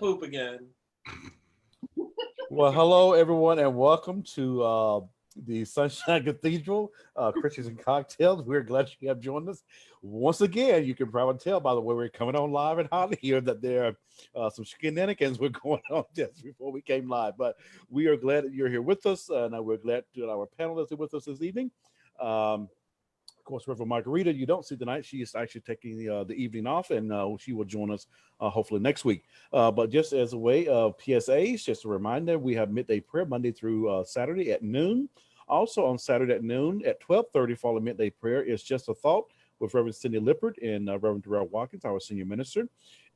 poop again. Well, hello everyone, and welcome to the Sunshine Cathedral Christians and Cocktails. We're glad you have joined us once again. You can probably tell by the way we're coming on live and hot here that there are some shenanigans were going on just before we came live. But we are glad that you're here with us, and we're glad that our panelists are with us this evening. Of course, Reverend Margarita, you don't see tonight. She is actually taking the evening off, and she will join us hopefully next week. But just as a way of PSAs, just a reminder, we have midday prayer Monday through Saturday at noon. Also on Saturday at noon at 12:30, following midday prayer is Just a Thought with Reverend Cindy Lippert and Reverend Darrell Watkins, our senior minister.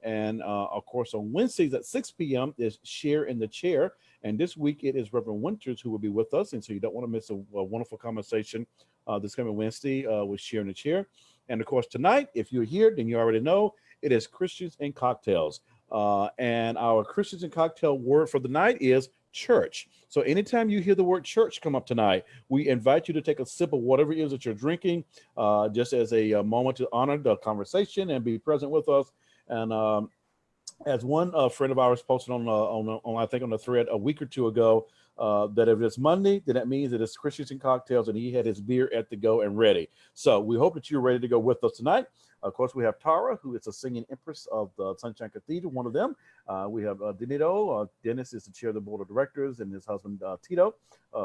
And of course, on Wednesdays at 6 p.m. is Share in the Chair. And this week it is Reverend Winters who will be with us. And so you don't want to miss a wonderful conversation this coming Wednesday with Share in the Chair. And of course, tonight, if you're here, then you already know it is Christians and Cocktails. And our Christians and Cocktail word for the night is church. So anytime you hear the word church come up tonight, we invite you to take a sip of whatever it is that you're drinking, just as a moment to honor the conversation and be present with us. And as one friend of ours posted on I think on the thread a week or two ago, that if it's Monday, then that means that it's Christians and Cocktails, and he had his beer at the go and ready. So we hope that you're ready to go with us tonight. Of course, we have Tara, who is a singing empress of the Sunshine Cathedral, one of them. We have Denito. Dennis is the chair of the board of directors, and his husband, Tito,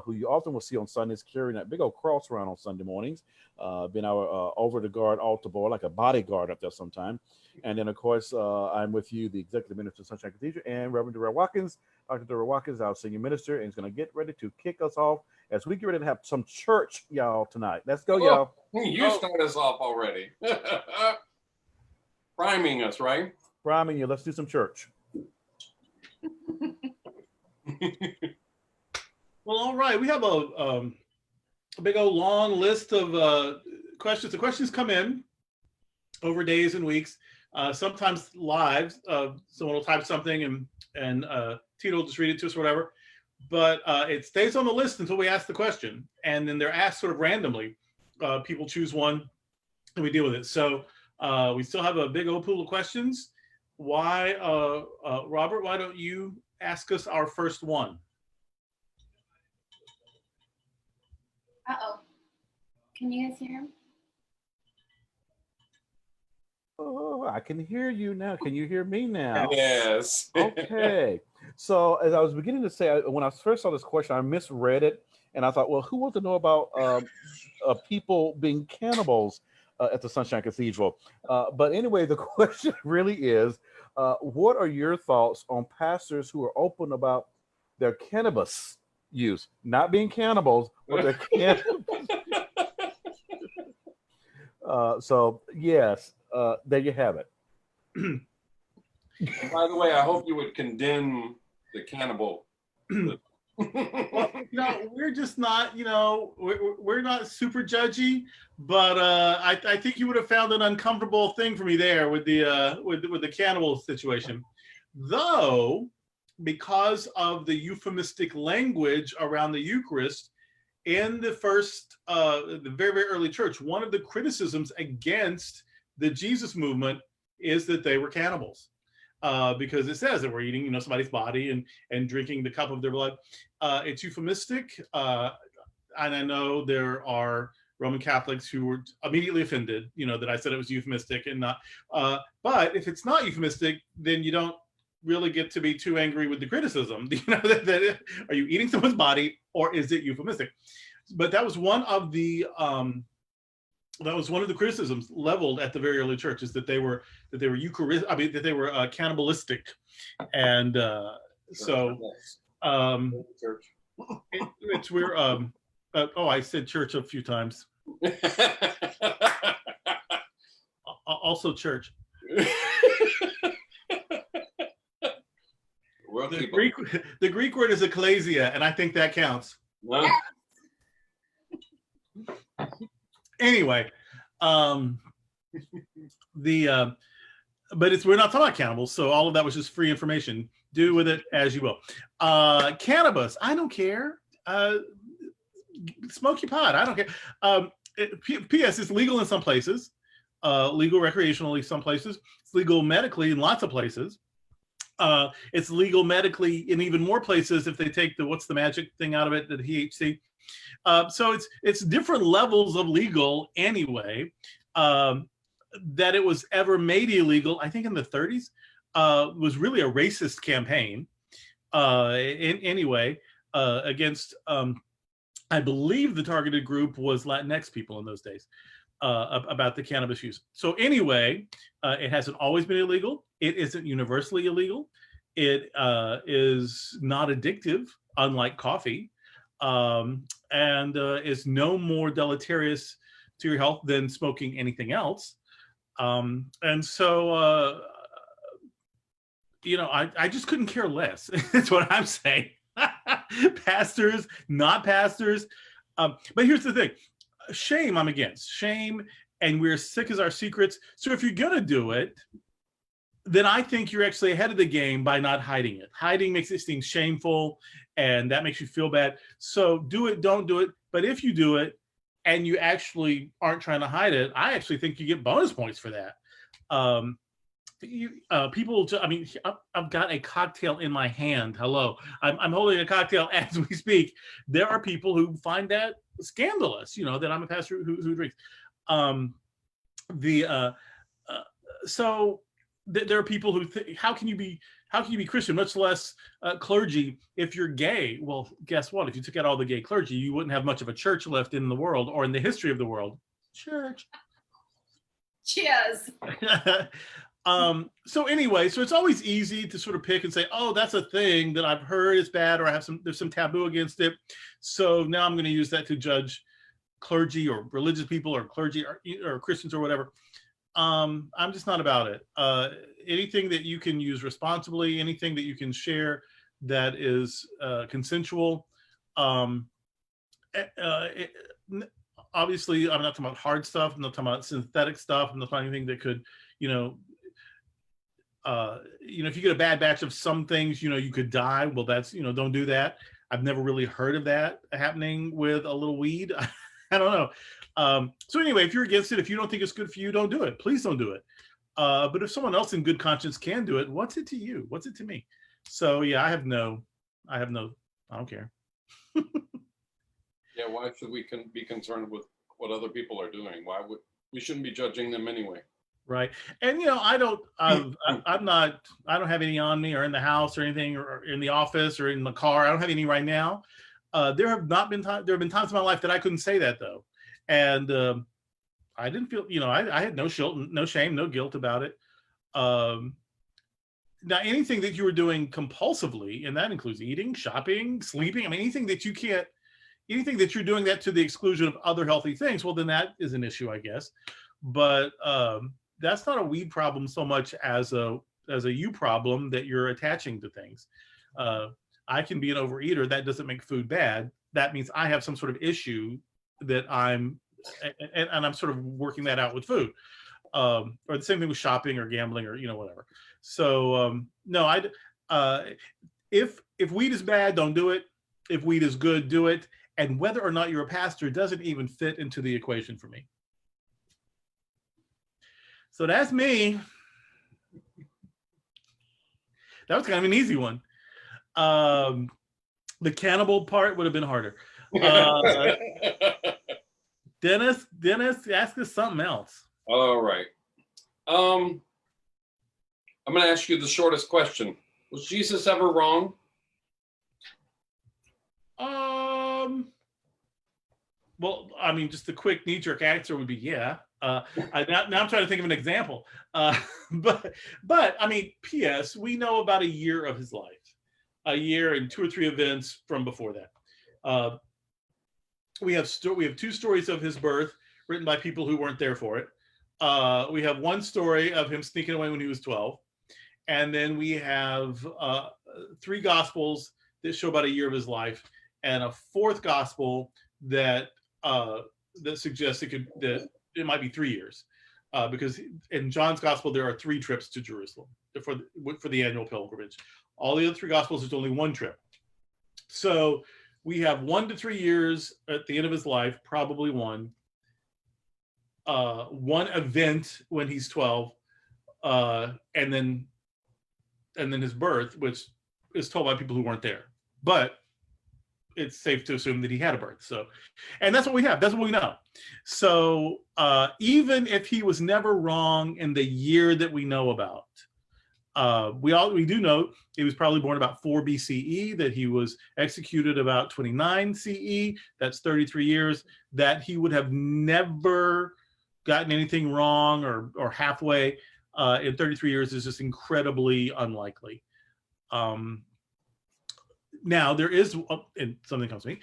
who you often will see on Sundays carrying that big old cross around on Sunday mornings, being our over-the-guard altar boy, like a bodyguard up there sometime. And then, of course, I'm with you, the executive minister of Sunshine Cathedral, and Reverend Darrell Watkins. Dr. Darrell Watkins, our senior minister, and he's going to get ready to kick us off as we get ready to have some church, y'all, tonight. Let's go, y'all. You start us off already. Priming us, right? Priming you. Let's do some church. Well, all right. We have a big old long list of questions. The questions come in over days and weeks, sometimes live. Someone will type something and Tito will just read it to us or whatever. But it stays on the list until we ask the question. And then they're asked sort of randomly. People choose one and we deal with it. So we still have a big old pool of questions. Why, Robert, why don't you ask us our first one? Uh-oh. Can you guys hear him? Oh, I can hear you now. Can you hear me now? Yes. Okay. So as I was beginning to say, when I first saw this question, I misread it. And I thought, well, who wants to know about people being cannibals at the Sunshine Cathedral? But anyway, the question really is, what are your thoughts on pastors who are open about their cannabis use? Not being cannibals, but their cannabis. So, yes, there you have it. By the way, I hope you would condemn the cannibal. Well, we're just not, we're not super judgy, but I think you would have found an uncomfortable thing for me there with the cannibal situation, though, because of the euphemistic language around the Eucharist in the very, very early church. One of the criticisms against the Jesus movement is that they were cannibals. Because it says that we're eating, somebody's body and drinking the cup of their blood. It's euphemistic, and I know there are Roman Catholics who were immediately offended, that I said it was euphemistic and not. But if it's not euphemistic, then you don't really get to be too angry with the criticism. That are you eating someone's body or is it euphemistic? But that was one of the criticisms leveled at the very early church, is that they were Eucharist. I mean, that they were cannibalistic, and Church. it's we're I said church a few times. Also church. The Greek word is ecclesia, and I think that counts. Well, Anyway, but we're not talking about cannibals, so all of that was just free information. Do with it as you will. Cannabis, I don't care. Smoke your pot, I don't care. P.S. It's legal in some places, legal recreationally some places. It's legal medically in lots of places. It's legal medically in even more places if they take the what's the magic thing out of it, the THC. So it's different levels of legal anyway. That it was ever made illegal, I think in the 30s, was really a racist campaign. Anyway, against I believe the targeted group was Latinx people in those days. About the cannabis use. So anyway, it hasn't always been illegal. It isn't universally illegal. It is not addictive, unlike coffee, and is no more deleterious to your health than smoking anything else. And so, I just couldn't care less. That's what I'm saying. Pastors, not pastors. But here's the thing. Shame I'm against. Shame, and we're sick as our secrets. So if you're gonna do it, then I think you're actually ahead of the game by not hiding it. Hiding makes it seem shameful, and that makes you feel bad. So do it, don't do it. But if you do it, and you actually aren't trying to hide it, I actually think you get bonus points for that. People, I mean, I've got a cocktail in my hand. Hello, I'm holding a cocktail as we speak. There are people who find that scandalous, that I'm a pastor who drinks. So there are people who think, how can you be Christian, much less clergy, if you're gay? Well, guess what? If you took out all the gay clergy, you wouldn't have much of a church left in the world or in the history of the world. Church. Cheers. So anyway, so it's always easy to sort of pick and say, oh, that's a thing that I've heard is bad, or there's some taboo against it. So now I'm going to use that to judge clergy or religious people or clergy or Christians or whatever. I'm just not about it. Anything that you can use responsibly, anything that you can share that is consensual. Obviously, I'm not talking about hard stuff. I'm not talking about synthetic stuff. I'm not talking anything that could, if you get a bad batch of some things, you could die. Well, that's, don't do that. I've never really heard of that happening with a little weed. I don't know. So anyway, if you're against it, if you don't think it's good for you, don't do it. Please don't do it. But if someone else in good conscience can do it, what's it to you? What's it to me? So yeah, I don't care. Yeah, why should we be concerned with what other people are doing? We shouldn't be judging them anyway. Right. And, I don't have any on me or in the house or anything, or in the office or in the car. I don't have any right now. There have been times in my life that I couldn't say that though. And I didn't feel, I had no shame, no guilt about it. Now, anything that you were doing compulsively, and that includes eating, shopping, sleeping, anything that you're doing that to the exclusion of other healthy things, well, then that is an issue, I guess. But that's not a weed problem so much as a you problem that you're attaching to things. I can be an overeater. That doesn't make food bad. That means I have some sort of issue that I'm sort of working that out with food, or the same thing with shopping or gambling or whatever. So no, if weed is bad, don't do it. If weed is good, do it. And whether or not you're a pastor doesn't even fit into the equation for me. So that's me. That was kind of an easy one. The cannibal part would have been harder. Dennis, ask us something else. All right. I'm going to ask you the shortest question. Was Jesus ever wrong? Well, just the quick knee-jerk answer would be yeah. Now I'm trying to think of an example. But P.S. We know about a year of his life, a year and 2 or 3 events from before that. We have 2 stories of his birth written by people who weren't there for it. We have 1 story of him sneaking away when he was 12. And then we have 3 gospels that show about a year of his life, and a 4th gospel that suggests that it might be 3 years, because in John's gospel there are 3 trips to Jerusalem for the annual pilgrimage. All the other 3 gospels, there's only 1 trip. So we have 1 to 3 years at the end of his life, probably 1 event when he's 12, and then and then his birth, which is told by people who weren't there. But it's safe to assume that he had a birth. So, and that's what we have. That's what we know. So even if he was never wrong in the year that we know about, we do know he was probably born about 4 BCE, that he was executed about 29 CE. That's 33 years. That he would have never gotten anything wrong or halfway in 33 years is just incredibly unlikely. Now there is, and something comes to me,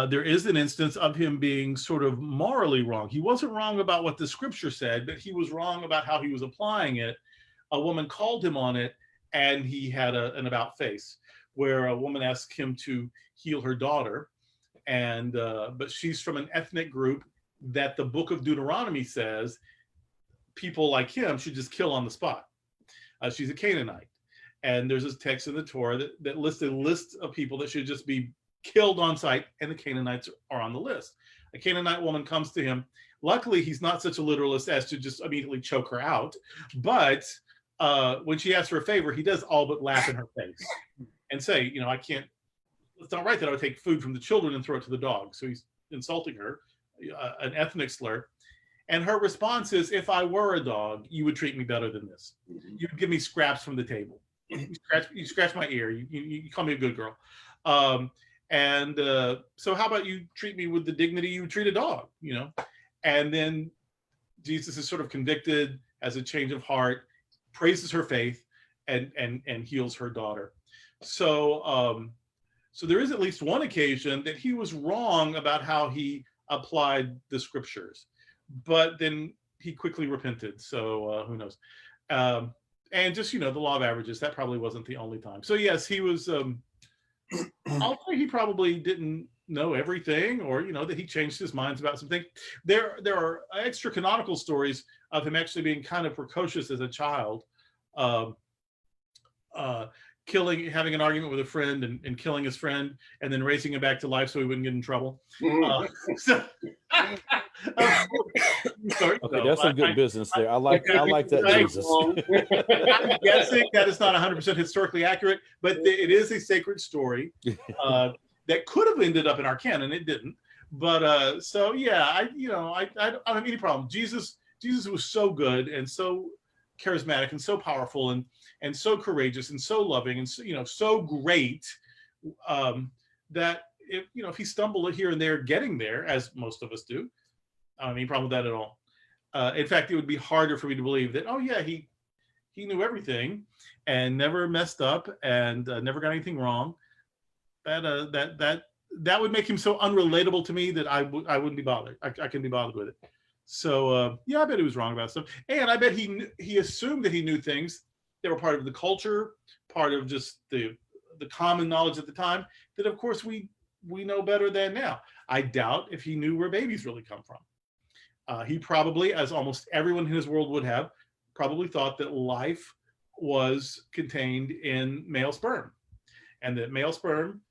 there is an instance of him being sort of morally wrong. He wasn't wrong about what the scripture said, but he was wrong about how he was applying it. A woman called him on it, and he had an about face where a woman asked him to heal her daughter, and but she's from an ethnic group that the book of Deuteronomy says people like him should just kill on the spot. She's a Canaanite. And there's this text in the Torah that lists a list of people that should just be killed on sight, and the Canaanites are on the list. A Canaanite woman comes to him. Luckily, he's not such a literalist as to just immediately choke her out. But when she asks for a favor, he does all but laugh in her face and say, I can't, it's not right that I would take food from the children and throw it to the dogs. So he's insulting her, an ethnic slur. And her response is, if I were a dog, you would treat me better than this. You would give me scraps from the table. You scratch my ear. You call me a good girl. So how about you treat me with the dignity you would treat a dog, And then Jesus is sort of convicted, has a change of heart, praises her faith, and heals her daughter. So there is at least one occasion that he was wrong about how he applied the scriptures, but then he quickly repented. So who knows? And just, the law of averages, that probably wasn't the only time. So yes, he was, I'll say he probably didn't know everything, or, that he changed his minds about something. There are extra canonical stories of him actually being kind of precocious as a child, having an argument with a friend and killing his friend, and then raising him back to life so he wouldn't get in trouble. Okay, that's some good business there. I like that, Jesus. I'm guessing that is not 100% historically accurate, but it is a sacred story that could have ended up in our canon. It didn't. But so yeah, I don't have any problem. Jesus was so good and so charismatic and so powerful and so courageous and so loving and so great that if he stumbled here and there getting there, as most of us do, I don't have any problem with that at all. In fact, it would be harder for me to believe that, oh yeah, he knew everything and never messed up and never got anything wrong. That would make him so unrelatable to me that I wouldn't be bothered. I couldn't be bothered with it. So yeah, I bet he was wrong about stuff, and I bet he assumed that he knew things that were part of the culture, part of just the common knowledge at the time. That of course we know better than now. I doubt if he knew where babies really come from. He probably, as almost everyone in his world would have, probably thought that life was contained in male sperm, and that male sperm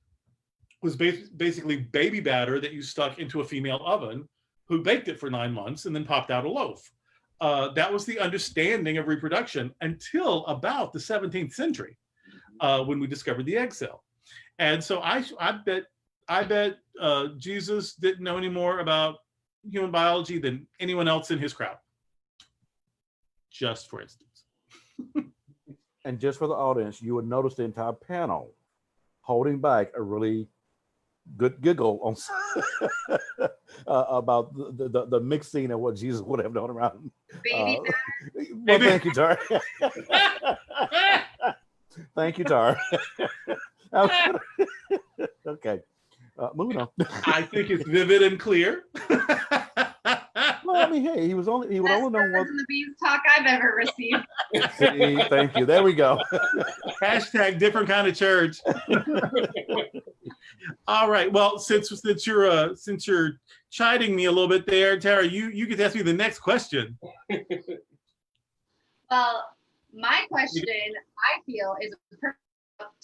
was basically baby batter that you stuck into a female oven, who baked it for 9 months and then popped out a loaf. That was the understanding of reproduction until about the 17th century, when we discovered the egg cell. And so I bet Jesus didn't know any more about human biology than anyone else in his crowd. Just for instance. And just for the audience, you would notice the entire panel holding back a really good giggle on about the mixing and what Jesus would have done around. Baby Well, thank you, Tara. Thank you, Tara. Okay, moving on. I think it's vivid and clear. Well, I mean, hey, he would only know one. The bees talk I've ever received. See, thank you. There we go. Hashtag different kind of church. All right. Well, since you're chiding me a little bit there, Tara, you get to ask me the next question. Well, my question, I feel, is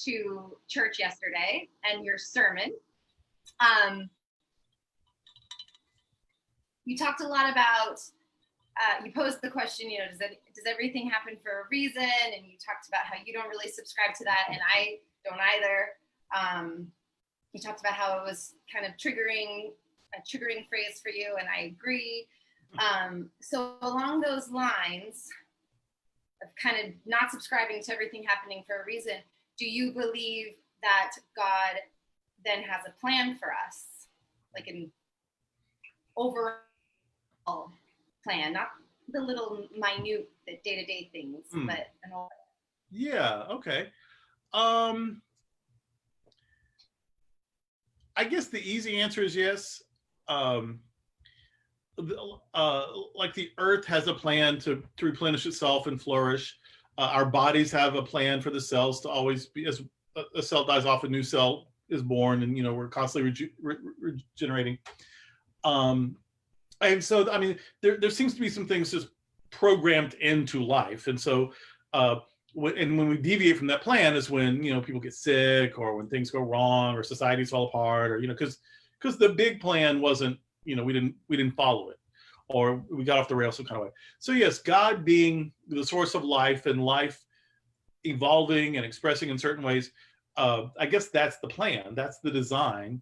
to church yesterday and your sermon. You talked a lot about you posed the question, does everything happen for a reason? And you talked about how you don't really subscribe to that, and I don't either. You talked about how it was kind of a triggering phrase for you, and I agree. So along those lines of kind of not subscribing to everything happening for a reason, do you believe that God then has a plan for us, like an overall plan, not the little minute day-to-day things, but an overall? Yeah. Okay. I guess the easy answer is yes. Like the earth has a plan to replenish itself and flourish. Our bodies have a plan for the cells to always be, as a cell dies off, a new cell is born, and we're constantly regenerating. And so, I mean, there seems to be some things just programmed into life, and so when we deviate from that plan is when people get sick, or when things go wrong, or societies fall apart, or because the big plan wasn't, we didn't follow it, or we got off the rails some kind of way. So yes, God being the source of life, and life evolving and expressing in certain ways, I guess that's the plan, that's the design.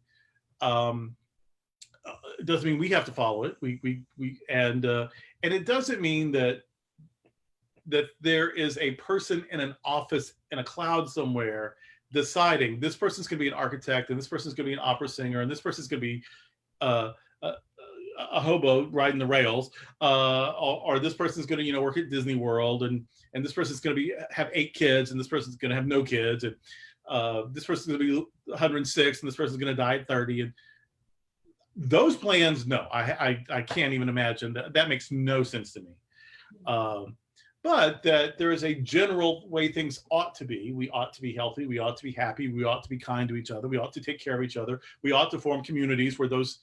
It doesn't mean we have to follow it. And it doesn't mean that there is a person in an office in a cloud somewhere deciding this person's going to be an architect, and this person's going to be an opera singer, and this person's going to be a hobo riding the rails, or this person's going to work at Disney World, and this person's going to have 8 kids, and this person's going to have no kids, and this person's going to be 106, and this person's going to die at 30. And those plans, no, I can't even imagine that. That makes no sense to me. But that there is a general way things ought to be. We ought to be healthy. We ought to be happy. We ought to be kind to each other. We ought to take care of each other. We ought to form communities where those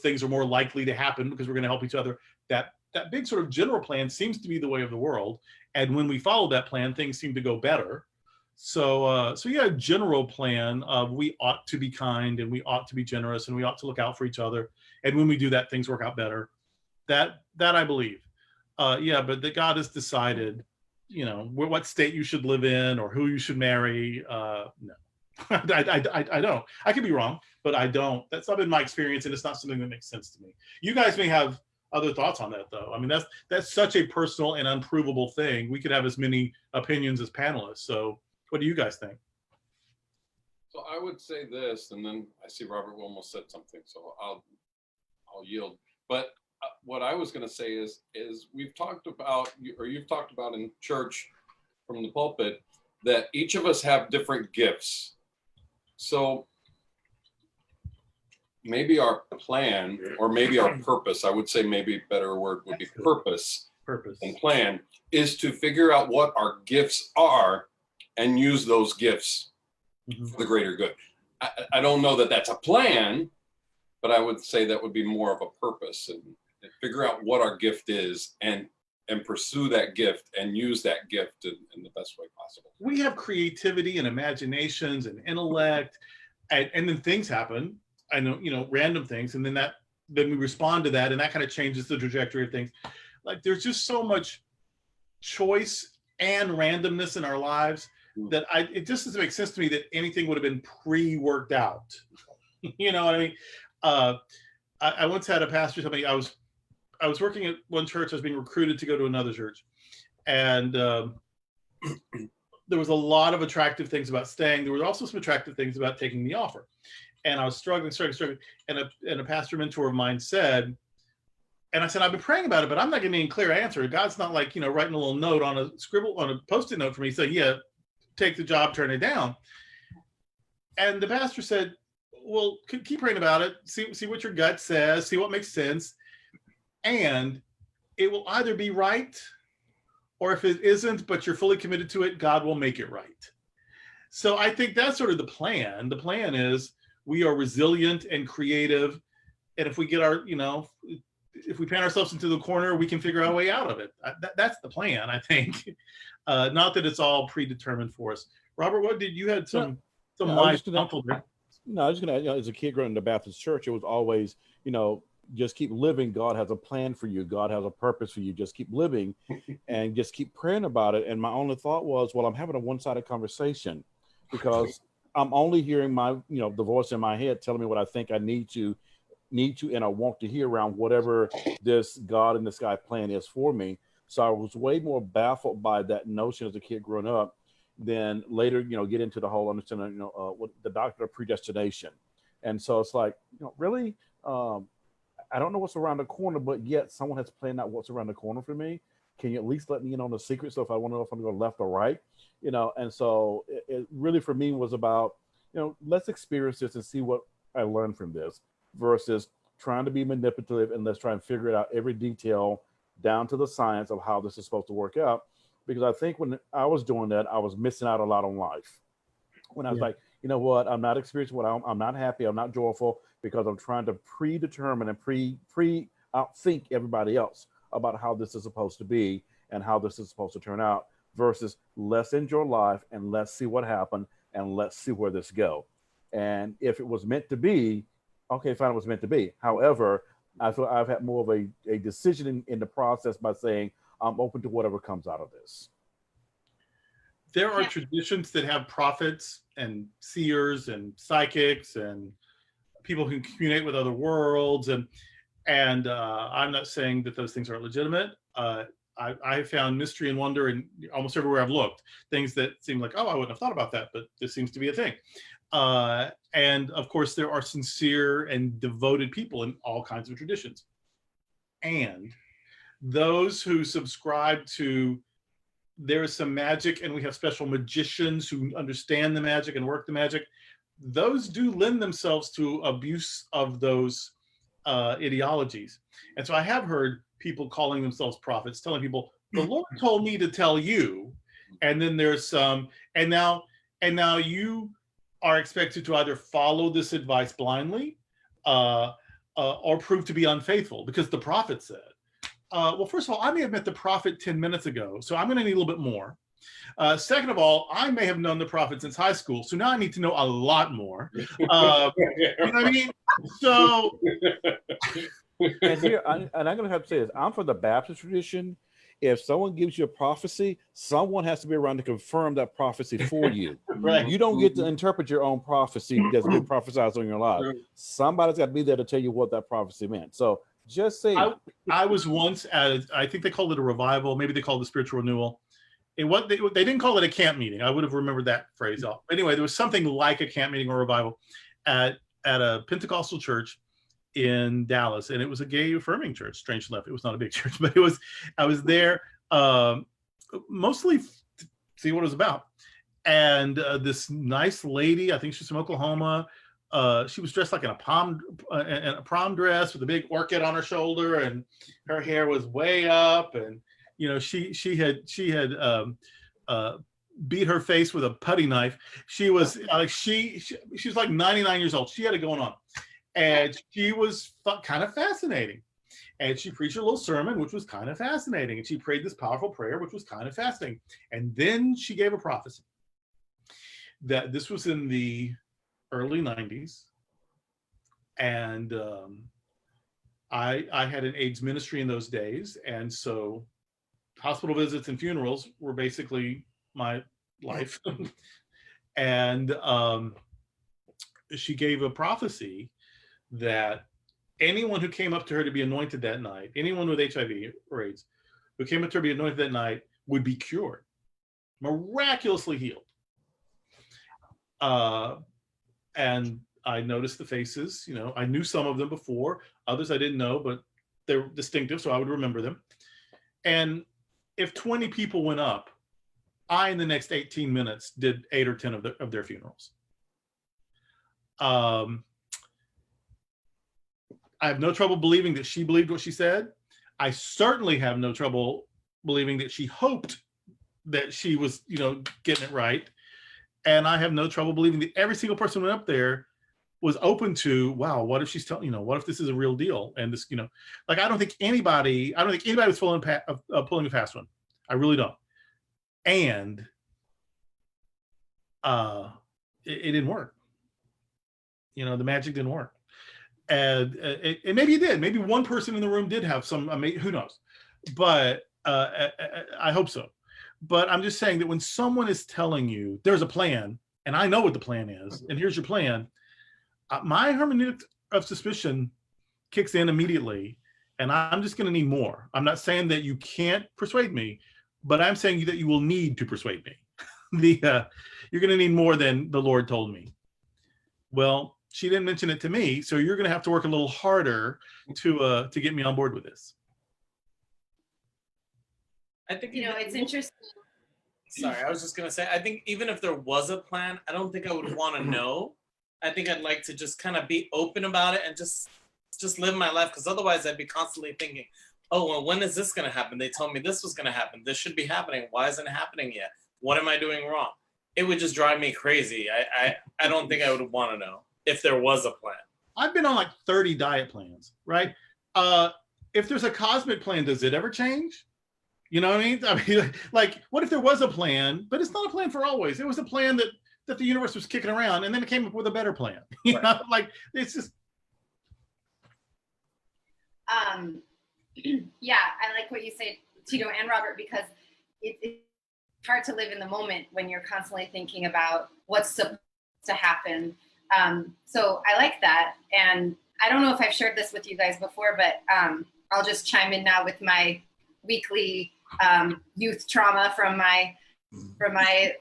things are more likely to happen, because we're going to help each other. That big sort of general plan seems to be the way of the world. And when we follow that plan, things seem to go better. So yeah, general plan of we ought to be kind, and we ought to be generous, and we ought to look out for each other. And when we do that, things work out better. That I believe. Yeah, but that God has decided, what state you should live in or who you should marry. No, I don't. I could be wrong, but I don't. That's not been my experience, and it's not something that makes sense to me. You guys may have other thoughts on that, though. I mean, that's such a personal and unprovable thing. We could have as many opinions as panelists. So what do you guys think? So I would say this, and then I see Robert almost said something, so I'll yield. But what I was going to say is we've talked about, or you've talked about in church from the pulpit, that each of us have different gifts. So maybe our plan, or maybe our purpose, I would say maybe a better word would be purpose and plan, is to figure out what our gifts are and use those gifts for the greater good. I don't know that that's a plan, but I would say that would be more of a purpose, and figure out what our gift is, and pursue that gift and use that gift in the best way possible. We have creativity and imaginations and intellect, and then things happen. I know, random things, and then we respond to that, and that kind of changes the trajectory of things. Like, there's just so much choice and randomness in our lives that it just doesn't make sense to me that anything would have been pre-worked out. You know what I mean? I once had a pastor tell me, I was working at one church. I was being recruited to go to another church, and there was a lot of attractive things about staying. There were also some attractive things about taking the offer, and I was struggling. And a pastor mentor of mine said, and I said, I've been praying about it, but I'm not getting any clear answer. God's not like, writing a little note on a Post-it note for me, saying, yeah, take the job, turn it down. And the pastor said, well, keep praying about it. See what your gut says. See what makes sense. And it will either be right, or if it isn't, but you're fully committed to it, God will make it right. So I think that's sort of the plan. The plan is we are resilient and creative. And if we get if we pan ourselves into the corner, we can figure out a way out of it. That's the plan, I think. Not that it's all predetermined for us. Robert, what did you had some wise counsel there? No, I was just gonna, as a kid growing in the Baptist church, it was always, just keep living. God has a plan for you. God has a purpose for you. Just keep living and just keep praying about it. And my only thought was, well, I'm having a one-sided conversation because I'm only hearing my, the voice in my head telling me what I think I need to, and I want to hear around whatever this God in the sky plan is for me. So I was way more baffled by that notion as a kid growing up than later, get into the whole understanding, what the doctrine of predestination. And so it's like, really, I don't know what's around the corner, but yet someone has planned out what's around the corner for me. Can you at least let me in on the secret? So if I want to know if I'm going to go left or right, and so it really for me was about, let's experience this and see what I learned from this versus trying to be manipulative, and let's try and figure it out every detail down to the science of how this is supposed to work out. Because I think when I was doing that, I was missing out a lot on life. When I was like, you know what, I'm not experiencing what I'm not happy, I'm not joyful because I'm trying to predetermine and outthink everybody else about how this is supposed to be and how this is supposed to turn out versus let's enjoy life and let's see what happened and let's see where this go. And if it was meant to be, okay, fine, it was meant to be. However, I feel I've had more of a decision in the process by saying I'm open to whatever comes out of this. There are traditions that have prophets and seers and psychics and people who communicate with other worlds, and I'm not saying that those things aren't legitimate. I found mystery and wonder in almost everywhere I've looked. Things that seem like, oh, I wouldn't have thought about that, but this seems to be a thing. And of course, there are sincere and devoted people in all kinds of traditions. And those who subscribe to there is some magic and we have special magicians who understand the magic and work the magic, those do lend themselves to abuse of those ideologies. And so I have heard people calling themselves prophets, telling people, the Lord told me to tell you. And then there's some, and now you are expected to either follow this advice blindly or prove to be unfaithful because the prophet said. Well, first of all, I may have met the prophet 10 minutes ago, so I'm going to need a little bit more. Second of all, I may have known the prophet since high school, so now I need to know a lot more. You know what I mean? So, and here, I'm going to have to say this: I'm from the Baptist tradition. If someone gives you a prophecy, someone has to be around to confirm that prophecy for you. Right. You don't get to interpret your own prophecy that's been prophesied on your life. Somebody's got to be there to tell you what that prophecy meant. So. Just say I was once at I think they called it a revival, maybe they called it a spiritual renewal. They didn't call it a camp meeting. I would have remembered that phrase. Anyway, there was something like a camp meeting or revival at a Pentecostal church in Dallas, and it was a gay affirming church. Strange enough, it was not a big church, but it was. I was there mostly to see what it was about, and this nice lady, I think she's from Oklahoma. She was dressed like in a prom dress with a big orchid on her shoulder, and her hair was way up, and she had beat her face with a putty knife. She was she was like 99 years old. She had it going on, and she was kind of fascinating. And she preached a little sermon, which was kind of fascinating, and she prayed this powerful prayer, which was kind of fascinating. And then she gave a prophecy that this was in the early 90s, and I had an AIDS ministry in those days, and so hospital visits and funerals were basically my life. And she gave a prophecy that anyone who came up to her to be anointed that night, anyone with HIV or AIDS who came up to her to be anointed that night would be cured, miraculously healed. And I noticed the faces, I knew some of them before, others I didn't know, but they're distinctive, so I would remember them. And if 20 people went up, I, in the next 18 minutes, did 8 or 10 of their funerals. I have no trouble believing that she believed what she said. I certainly have no trouble believing that she hoped that she was, getting it right. And I have no trouble believing that every single person who went up there was open to, wow, what if she's telling, what if this is a real deal? And this, like, I don't think anybody was pulling a fast one. I really don't. And it didn't work. The magic didn't work. and maybe it did. Maybe one person in the room did have some. Who knows? But I hope so. But I'm just saying that when someone is telling you there's a plan, and I know what the plan is, and here's your plan, my hermeneutic of suspicion kicks in immediately, and I'm just going to need more. I'm not saying that you can't persuade me, but I'm saying that you will need to persuade me. You're going to need more than the Lord told me. Well, she didn't mention it to me, so you're going to have to work a little harder to get me on board with this. I think it's interesting. Sorry, I was just gonna say, I think even if there was a plan, I don't think I would want to know. I think I'd like to just kind of be open about it and just live my life, because otherwise I'd be constantly thinking, oh, well, when is this gonna happen? They told me this was gonna happen. This should be happening. Why isn't it happening yet? What am I doing wrong? It would just drive me crazy. I don't think I would want to know if there was a plan. I've been on like 30 diet plans, right? If there's a cosmic plan, does it ever change? You know what I mean? I mean, like, what if there was a plan, but it's not a plan for always? It was a plan that the universe was kicking around, and then it came up with a better plan. You know, like, it's just. Yeah, I like what you say, Tito and Robert, because it's hard to live in the moment when you're constantly thinking about what's supposed to happen. So I like that, and I don't know if I've shared this with you guys before, but I'll just chime in now with my weekly youth trauma from my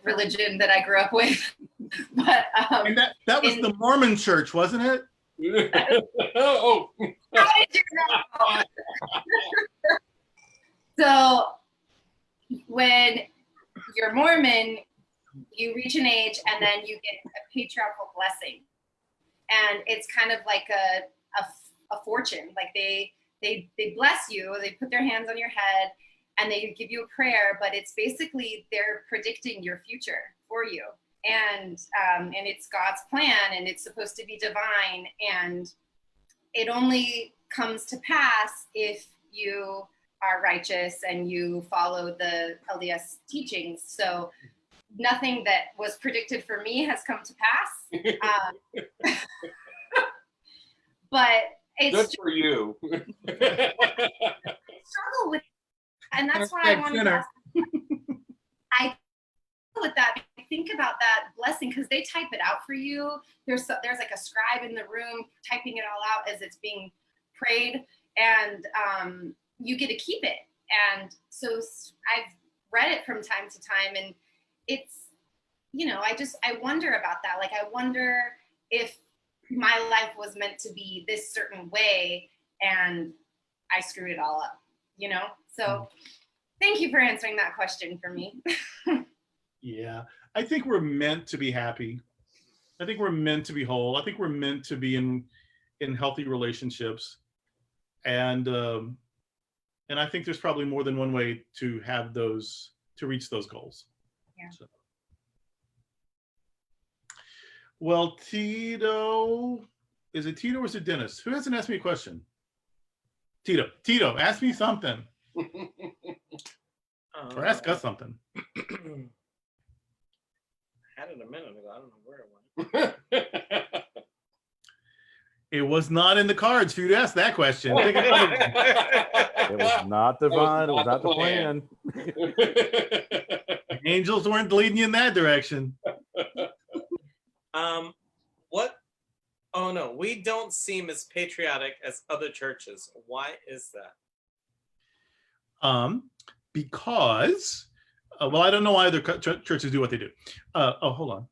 religion that I grew up with. But And that was the Mormon church, wasn't it? Oh. How did you know? So when you're Mormon, you reach an age and then you get a patriarchal blessing, and it's kind of like a fortune. Like they bless you, they put their hands on your head, and they give you a prayer, but it's basically they're predicting your future for you. And it's God's plan, and it's supposed to be divine, and it only comes to pass if you are righteous and you follow the LDS teachings. So nothing that was predicted for me has come to pass. But it's good for you. struggle with, and that's why I wanted to ask. I struggle with that. I think about that blessing because they type it out for you. There's like a scribe in the room typing it all out as it's being prayed, and you get to keep it. And so I've read it from time to time, and it's, I wonder about that. Like, I wonder if my life was meant to be this certain way and I screwed it all up, So thank you for answering that question for me. Yeah, I think we're meant to be happy. I think we're meant to be whole. I think we're meant to be in healthy relationships. And I think there's probably more than one way to have those, to reach those goals. Yeah. So. Well, Tito, is it Tito or is it Dennis? Who hasn't asked me a question? Tito, ask me something. Or ask us something. I had it a minute ago. I don't know where it went. It was not in the cards for you to ask that question. Think about it. It was not divine. It was not the plan. The angels weren't leading you in that direction. What? Oh no, we don't seem as patriotic as other churches. Why is that? Because, well, I don't know why other churches do what they do. Oh, hold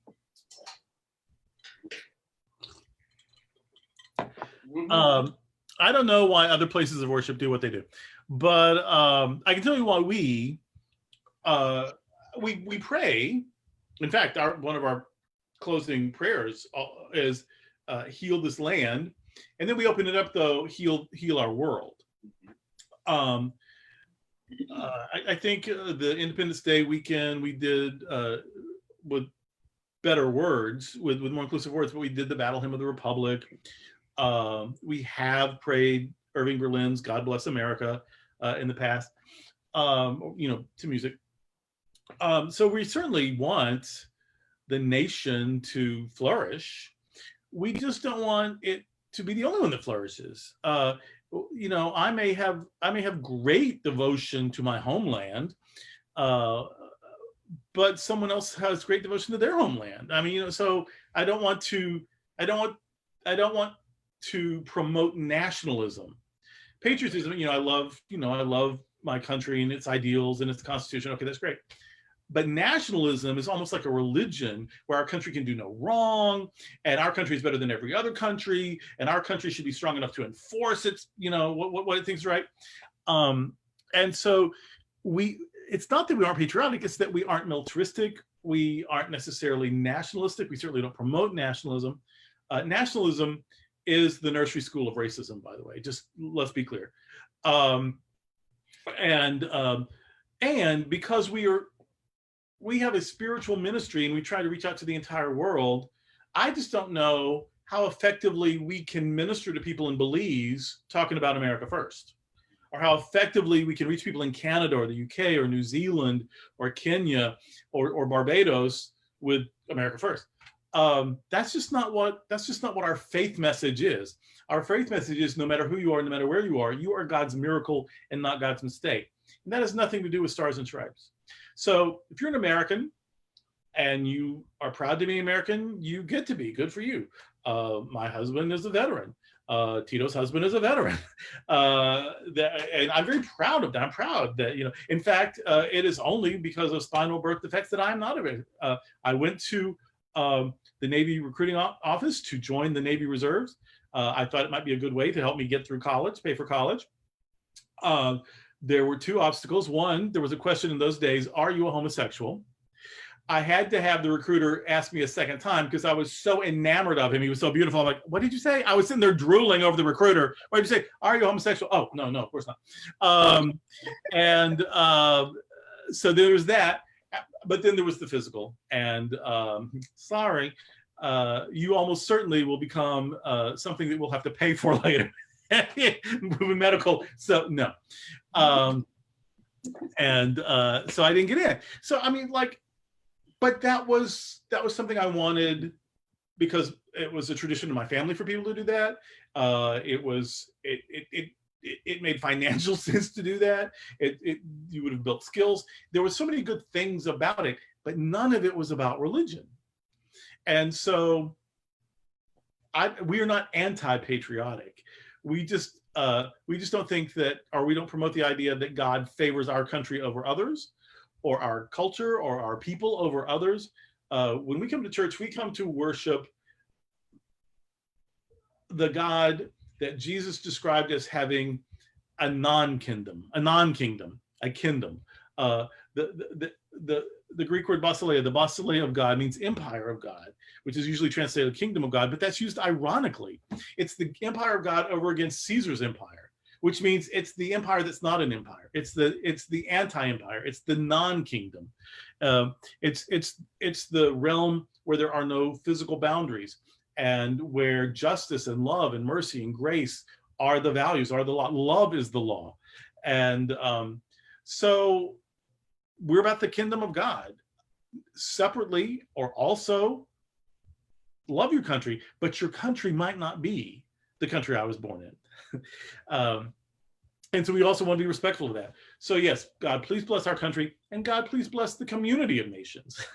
on. I don't know why other places of worship do what they do, but I can tell you why we pray. In fact, one of our closing prayers is heal this land, and then we open it up though, heal our world. I think the Independence Day weekend we did with better words, with more inclusive words, but we did the Battle Hymn of the Republic. We have prayed Irving Berlin's God Bless America in the past, to music. So we certainly want the nation to flourish. We just don't want it to be the only one that flourishes. You know, I may have great devotion to my homeland, but someone else has great devotion to their homeland. I mean, you know, so I don't want to promote nationalism. Patriotism, you know, I love my country and its ideals and its constitution. Okay, that's great. But nationalism is almost like a religion where our country can do no wrong, and our country is better than every other country, and our country should be strong enough to enforce its, you know, what it thinks is right. And so it's not that we aren't patriotic, it's that we aren't militaristic. We aren't necessarily nationalistic. We certainly don't promote nationalism. Nationalism is the nursery school of racism, by the way, just let's be clear. And because we have a spiritual ministry and we try to reach out to the entire world, I just don't know how effectively we can minister to people in Belize talking about America first, or how effectively we can reach people in Canada or the UK or New Zealand or Kenya or Barbados with America first. That's just not what our faith message is. Our faith message is no matter who you are, no matter where you are God's miracle and not God's mistake. And that has nothing to do with stars and stripes. So if you're an American and you are proud to be American, you get to be. Good for you. My husband is a veteran. Tito's husband is a veteran. And I'm very proud of that. I'm proud that, you know, in fact, it is only because of spinal birth defects that I'm not a veteran. I went to the Navy recruiting office to join the Navy Reserves. I thought it might be a good way to help me get through college, pay for college. There were two obstacles. One, there was a question in those days, are you a homosexual? I had to have the recruiter ask me a second time because I was so enamored of him. He was so beautiful. I'm like, what did you say? I was sitting there drooling over the recruiter. What did you say? Are you homosexual? Oh, no, of course not. So there was that. But then there was the physical. And sorry, you almost certainly will become something that we'll have to pay for later. Medical, so no. So I didn't get in. So I mean, like, but that was something I wanted because it was a tradition in my family for people to do that. It made financial sense to do that. You would have built skills. There were so many good things about it, but none of it was about religion. And so we are not anti-patriotic. We just don't think that, or we don't promote the idea that God favors our country over others, or our culture, or our people over others. When we come to church, we come to worship the God that Jesus described as having a non-kingdom, a kingdom. The Greek word basileia, the basileia of God means empire of God, which is usually translated kingdom of God, but that's used ironically. It's the empire of God over against Caesar's empire, which means it's the empire that's not an empire. It's the anti-empire. It's the non-kingdom. It's the realm where there are no physical boundaries, and where justice and love and mercy and grace are the values, are the law. Love is the law. And so we're about the kingdom of God. Separately, or also, love your country, but your country might not be the country I was born in. And so we also want to be respectful of that. So yes, God, please bless our country, and God, please bless the community of nations.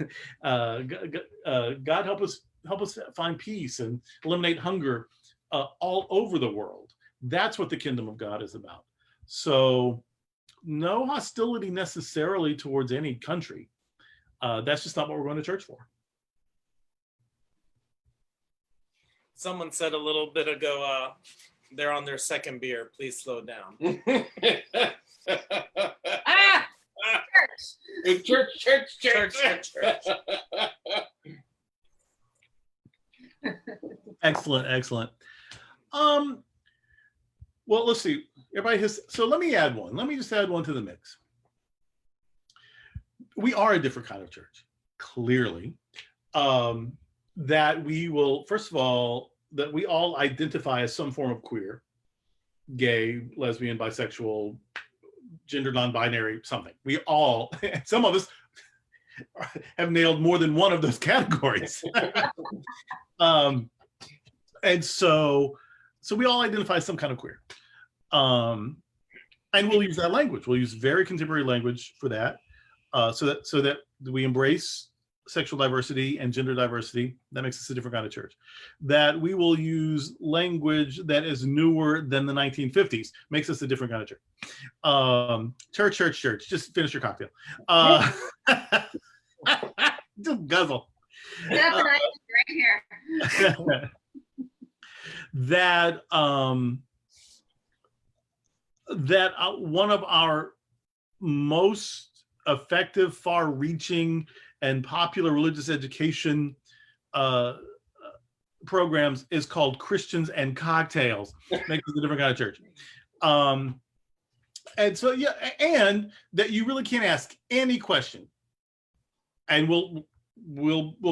God, help us find peace and eliminate hunger all over the world. That's what the kingdom of God is about. So no hostility necessarily towards any country. That's just not what we're going to church for. Someone said a little bit ago, they're on their second beer. Please slow down. Church. Excellent. Well, let's see. Everybody has. So let me add one. Let me just add one to the mix. We are a different kind of church, clearly. That we will, first of all, that we all identify as some form of queer, gay, lesbian, bisexual, gender non-binary, something. We all, some of us have nailed more than one of those categories. And so So we all identify some kind of queer. And we'll use that language. We'll use very contemporary language for that, so that we embrace sexual diversity and gender diversity. That makes us a different kind of church. That we will use language that is newer than the 1950s. Makes us a different kind of church. Church. Just finish your cocktail. Just guzzle. Steph and I right here. That one of our most effective, far-reaching, and popular religious education programs is called Christians and Cocktails. Makes us a different kind of church. And so, yeah, and that you really can't ask any question, and we'll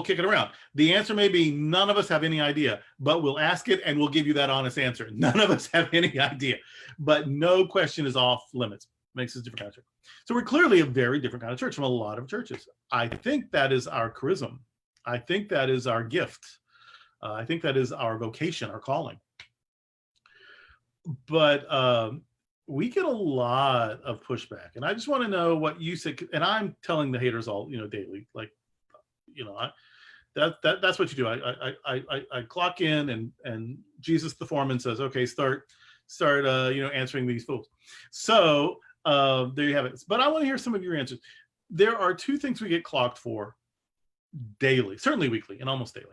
kick it around. The answer may be none of us have any idea, but we'll ask it and we'll give you that honest answer. None of us have any idea, but no question is off limits. Makes us a different kind of church. So we're clearly a very different kind of church from a lot of churches. I think that is our charism. I think that is our gift. I think that is our vocation, our calling. But we get a lot of pushback, and I just want to know what you say. And I'm telling the haters all, daily, like, that's what you do. I clock in, and Jesus the foreman says, okay, start answering these fools. So there you have it. But I want to hear some of your answers. There are two things we get clocked for daily, certainly weekly, and almost daily,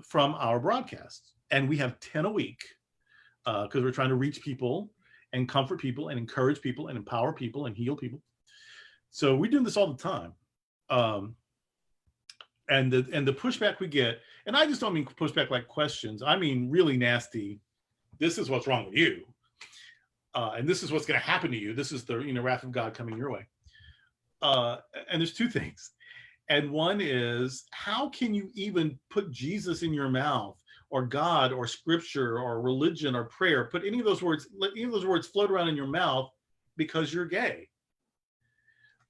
from our broadcasts. And we have 10 a week because we're trying to reach people and comfort people and encourage people and empower people and heal people. So we're doing this all the time. And the pushback we get, and I just don't mean pushback like questions. I mean really nasty. This is what's wrong with you, and this is what's going to happen to you. This is the wrath of God coming your way. And there's two things, and one is, how can you even put Jesus in your mouth, or God, or Scripture, or religion, or prayer? Put any of those words, let any of those words float around in your mouth because you're gay.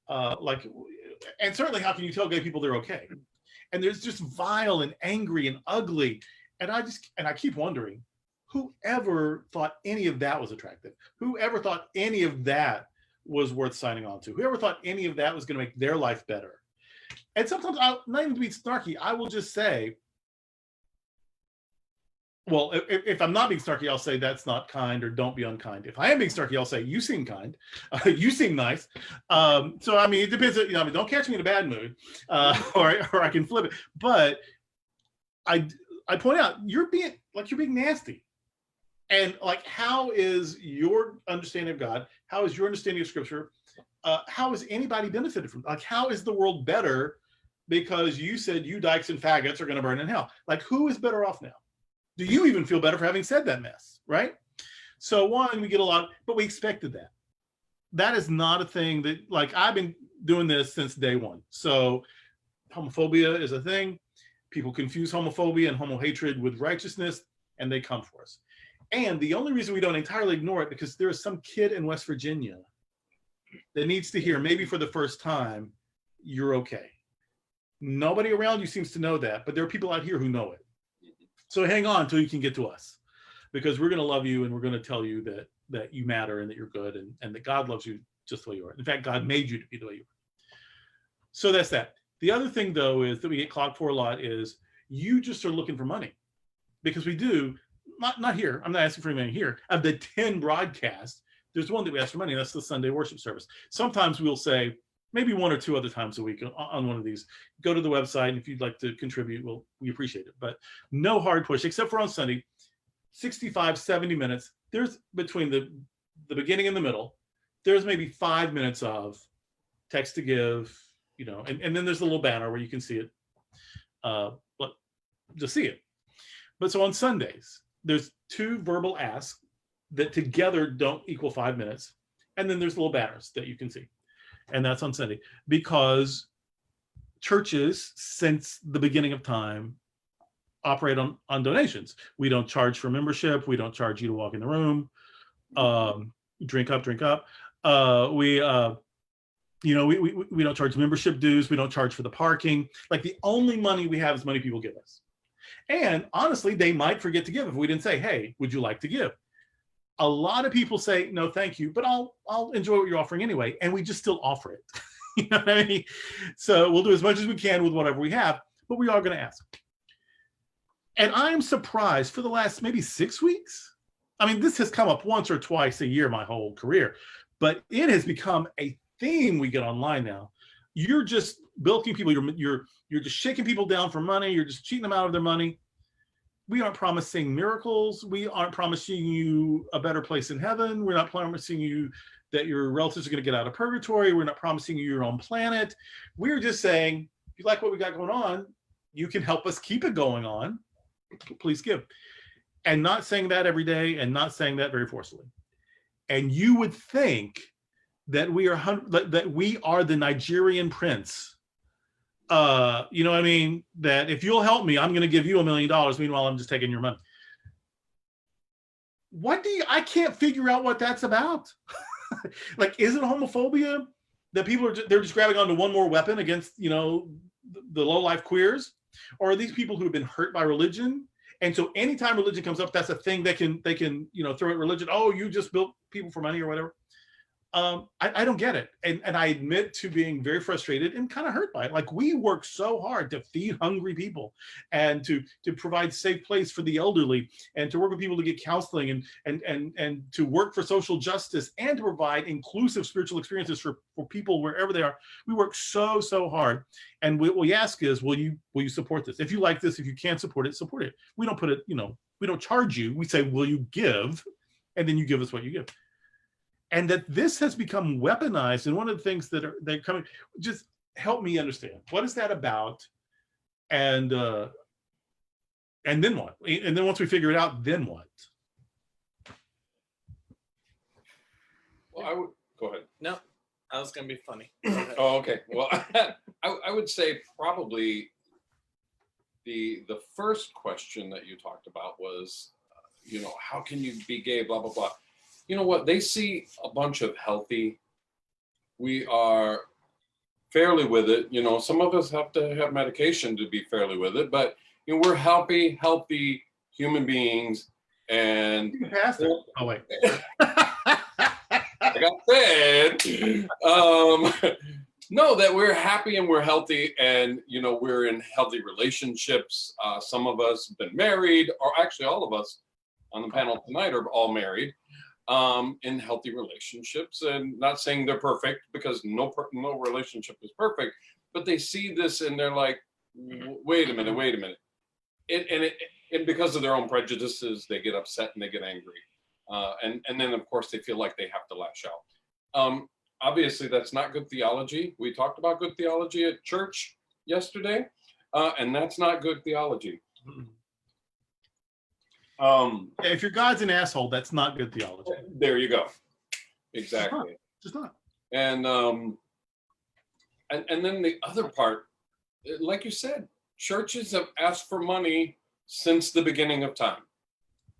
And certainly, how can you tell gay people they're okay? And there's just vile and angry and ugly. And I keep wondering, whoever thought any of that was attractive? Whoever thought any of that was worth signing on to? Whoever thought any of that was going to make their life better? And sometimes, not even to be snarky, I will just say, well, if I'm not being snarky, I'll say that's not kind, or don't be unkind. If I am being snarky, I'll say you seem kind, you seem nice. So I mean, it depends. Don't catch me in a bad mood, or I can flip it. But I point out you're being nasty, and like, how is your understanding of God? How is your understanding of Scripture? How has anybody benefited from? Like, how is the world better because you said you dykes and faggots are going to burn in hell? Like, who is better off now? Do you even feel better for having said that mess, right? So one, we get a lot, but we expected that. That is not a thing that, like, I've been doing this since day one. So homophobia is a thing. People confuse homophobia and homo hatred with righteousness, and they come for us. And the only reason we don't entirely ignore it, because there is some kid in West Virginia that needs to hear, maybe for the first time, you're okay. Nobody around you seems to know that, but there are people out here who know it. So hang on until you can get to us, because we're going to love you, and we're going to tell you that you matter and that you're good, and that God loves you just the way you are. In fact, God made you to be the way you are. So that's that. The other thing, though, is that we get clocked for a lot is you just are looking for money, because we do, not here. I'm not asking for any money here. Of the 10 broadcasts, there's one that we ask for money, and that's the Sunday worship service. Sometimes we'll say, maybe one or two other times a week on one of these, go to the website, and if you'd like to contribute, we appreciate it. But no hard push, except for on Sunday, 65, 70 minutes. There's between the beginning and the middle, there's maybe 5 minutes of text to give, and then there's a little banner where you can see it, but just see it. But so on Sundays, there's 2 verbal asks that together don't equal 5 minutes. And then there's little banners that you can see. And that's on Sunday, because churches, since the beginning of time, operate on donations. We don't charge for membership. We don't charge you to walk in the room. Drink up. We don't charge membership dues. We don't charge for the parking. Like, the only money we have is money people give us. And honestly, they might forget to give if we didn't say, hey, would you like to give? A lot of people say, no, thank you, but I'll enjoy what you're offering anyway. And we just still offer it. You know what I mean? So we'll do as much as we can with whatever we have, but we are going to ask. And I'm surprised for the last maybe 6 weeks. I mean, this has come up once or twice a year my whole career, but it has become a theme we get online now. You're just bilking people. You're just shaking people down for money. You're just cheating them out of their money. We aren't promising miracles. We aren't promising you a better place in heaven. We're not promising you that your relatives are going to get out of purgatory. We're not promising you your own planet. We're just saying, if you like what we got going on, you can help us keep it going on. Please give. And not saying that every day and not saying that very forcefully. And you would think that we are the Nigerian prince. You know what I mean? That if you'll help me, I'm going to give you $1 million. Meanwhile, I'm just taking your money. I can't figure out what that's about. Like, is it homophobia that people they're just grabbing onto one more weapon against, the low-life queers? Or are these people who have been hurt by religion? And so anytime religion comes up, that's a thing they can throw at religion. Oh, you just built people for money or whatever. I don't get it. And I admit to being very frustrated and kind of hurt by it. Like, we work so hard to feed hungry people and to provide safe place for the elderly and to work with people to get counseling and to work for social justice and to provide inclusive spiritual experiences for people wherever they are. We work so hard. And what we ask is, will you support this? If you like this, if you can't support it, support it. We don't put it, we don't charge you. We say, will you give? And then you give us what you give. And that this has become weaponized. And one of the things they're coming, just help me understand. What is that about? And then what? And then once we figure it out, then what? Well, I would go ahead. No, I was gonna be funny. Oh, okay. Well, I would say probably the first question that you talked about was, how can you be gay? Blah blah blah. You know what? They see a bunch of healthy. We are fairly with it. Some of us have to have medication to be fairly with it, but we're healthy human beings. And You can pass it. Oh wait. like I said, no, that we're happy and we're healthy, and we're in healthy relationships. Some of us have been married, or actually all of us on the panel tonight are all married. In healthy relationships, and not saying they're perfect, because no relationship is perfect, but they see this and they're like, wait a minute. And because of their own prejudices, they get upset and they get angry. And then of course they feel like they have to lash out. Obviously that's not good theology. We talked about good theology at church yesterday, and that's not good theology. If your God's an asshole, that's not good theology. There you go. Exactly. Just not. And then the other part, like you said, churches have asked for money since the beginning of time.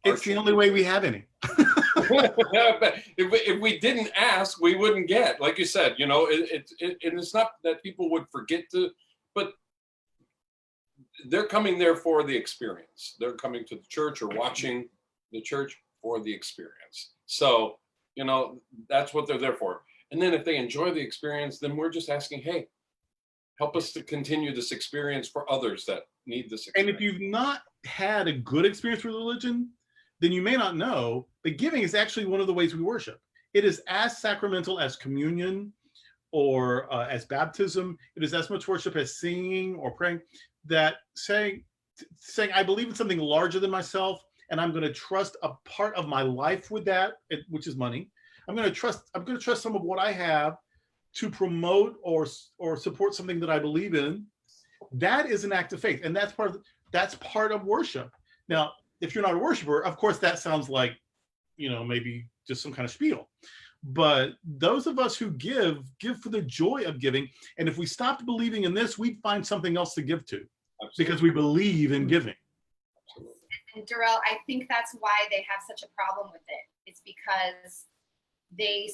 It's the only way we have any. if we didn't ask, we wouldn't get. Like you said, and it's not that people would forget to, but they're coming there for the experience. They're coming to the church or watching the church for the experience. So, that's what they're there for. And then if they enjoy the experience, then we're just asking, hey, help us to continue this experience for others that need this experience. And if you've not had a good experience with religion, then you may not know that giving is actually one of the ways we worship. It is as sacramental as communion or as baptism. It is as much worship as singing or praying. That saying I believe in something larger than myself, and I'm going to trust a part of my life with that, which is money. I'm going to trust some of what I have to promote or support something that I believe in. That is an act of faith, and that's part of worship. Now, if you're not a worshiper, of course, that sounds like, maybe just some kind of spiel. But those of us who give for the joy of giving. And if we stopped believing in this, we'd find something else to give to. Absolutely. Because we believe in giving. Absolutely. And Darrell, I think that's why they have such a problem with it. It's because they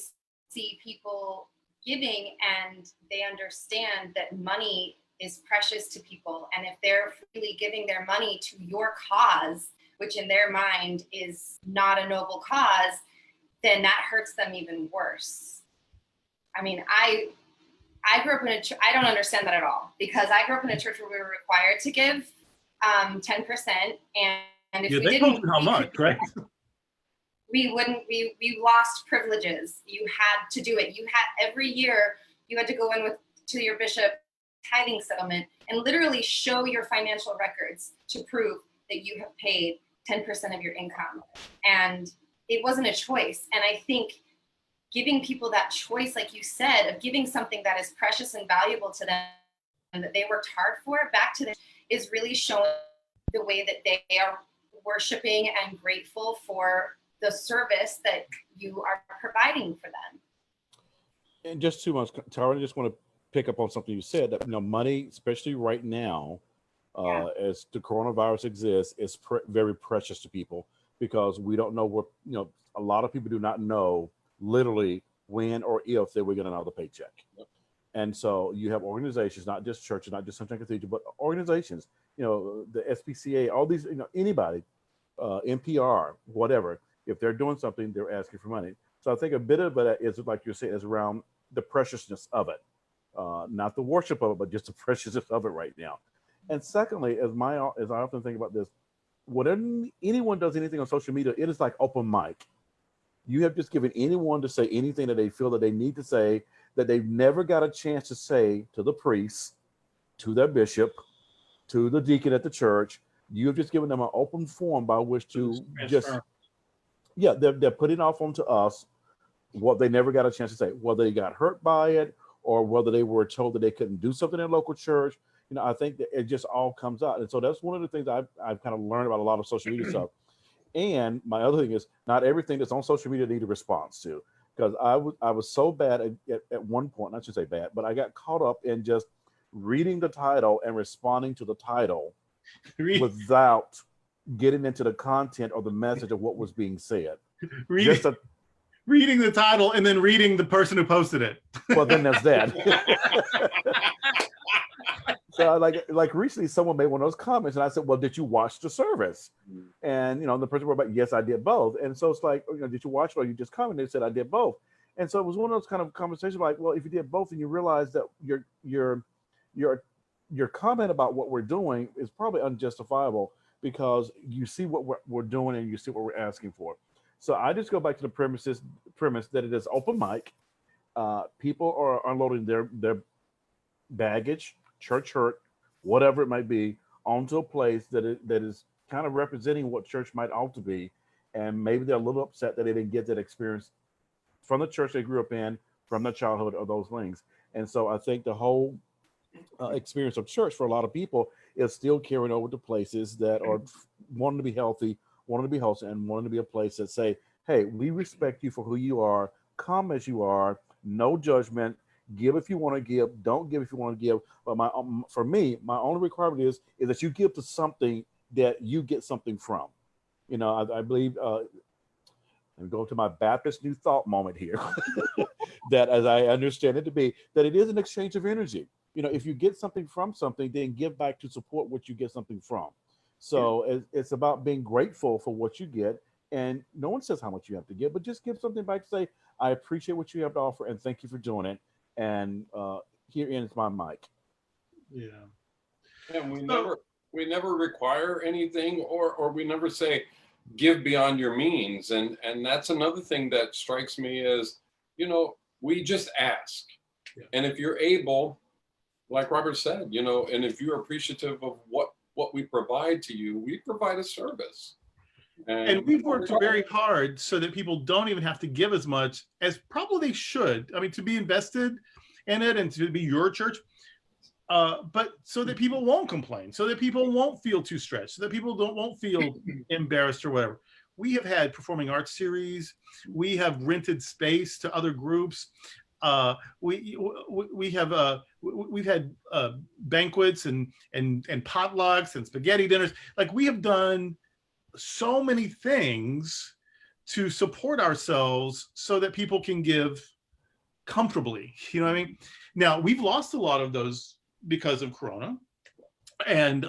see people giving and they understand that money is precious to people. And if they're freely giving their money to your cause, which in their mind is not a noble cause, then that hurts them even worse. I mean, I grew up in a I don't understand that at all, because I grew up in a church where we were required to give 10%, and if Yeah, we they didn't, told you how much, right? we wouldn't, we lost privileges. You had to do it. You had, every year you had to go in to your bishop tithing settlement and literally show your financial records to prove that you have paid 10% of your income. And it wasn't a choice. And I think giving people that choice, like you said, of giving something that is precious and valuable to them and that they worked hard for back to them, is really showing the way that they are worshiping and grateful for the service that you are providing for them. And just too much, Tara, I just want to pick up on something you said, that, money, especially right now, as the coronavirus exists, is very precious to people, because we don't know what, a lot of people do not know literally when or if they will get another paycheck. Yep. And so you have organizations, not just churches, not just Sunshine Cathedral, but organizations, the SPCA, all these, anybody, NPR, whatever, if they're doing something, they're asking for money. So I think a bit of it is, like you're saying, is around the preciousness of it, not the worship of it, but just the preciousness of it right now. And secondly, as I often think about this, whenever anyone does anything on social media, it is like open mic. You have just given anyone to say anything that they feel that they need to say, that they've never got a chance to say to the priest, to their bishop, to the deacon at the church. You have just given them an open forum by which to they're putting off onto us what they never got a chance to say, whether they got hurt by it or whether they were told that they couldn't do something in a local church. I think that it just all comes out. And so that's one of the things I've kind of learned about a lot of social media stuff. And my other thing is, not everything that's on social media need a response to, because I was so bad at one point, I should say bad, but I got caught up in just reading the title and responding to the title without getting into the content or the message of what was being said. Reading the title and then reading the person who posted it. Well, then there's that. So like recently someone made one of those comments and I said, well, did you watch the service? And, the person wrote back, yes, I did both. And so it's like, did you watch it or you just commented? They said, I did both. And so it was one of those kind of conversations like, well, if you did both and you realize that your comment about what we're doing is probably unjustifiable, because you see what we're doing and you see what we're asking for. So I just go back to the premise that it is open mic. People are unloading their baggage, church hurt, whatever it might be, onto a place that is kind of representing what church might ought to be. And maybe they're a little upset that they didn't get that experience from the church they grew up in, from their childhood, or those things. And so I think the whole experience of church for a lot of people is still carrying over to places that are wanting to be healthy, wanting to be wholesome, and wanting to be a place that say, hey, we respect you for who you are, come as you are, no judgment, give if you want to give, don't give if you want to give. But for me, my only requirement is that you give to something that you get something from. I believe, I'm going to my Baptist New Thought moment here, that as I understand it to be, that it is an exchange of energy. If you get something from something, then give back to support what you get something from. So it's about being grateful for what you get. And no one says how much you have to give, but just give something back to say, I appreciate what you have to offer and thank you for doing it. And here ends my mic. Yeah. And we never require anything, or we never say give beyond your means. And that's another thing that strikes me as, we just ask. Yeah. And if you're able, like Robert said, and if you're appreciative of what we provide to you, we provide a service. And we've worked very hard so that people don't even have to give as much as probably they should. I mean, to be invested in it and to be your church, but so that people won't complain, so that people won't feel too stretched, so that people won't feel embarrassed or whatever. We have had performing arts series. We have rented space to other groups. We've had banquets and potlucks and spaghetti dinners. Like, we have done so many things to support ourselves so that people can give comfortably. You know what I mean? Now, we've lost a lot of those because of Corona. And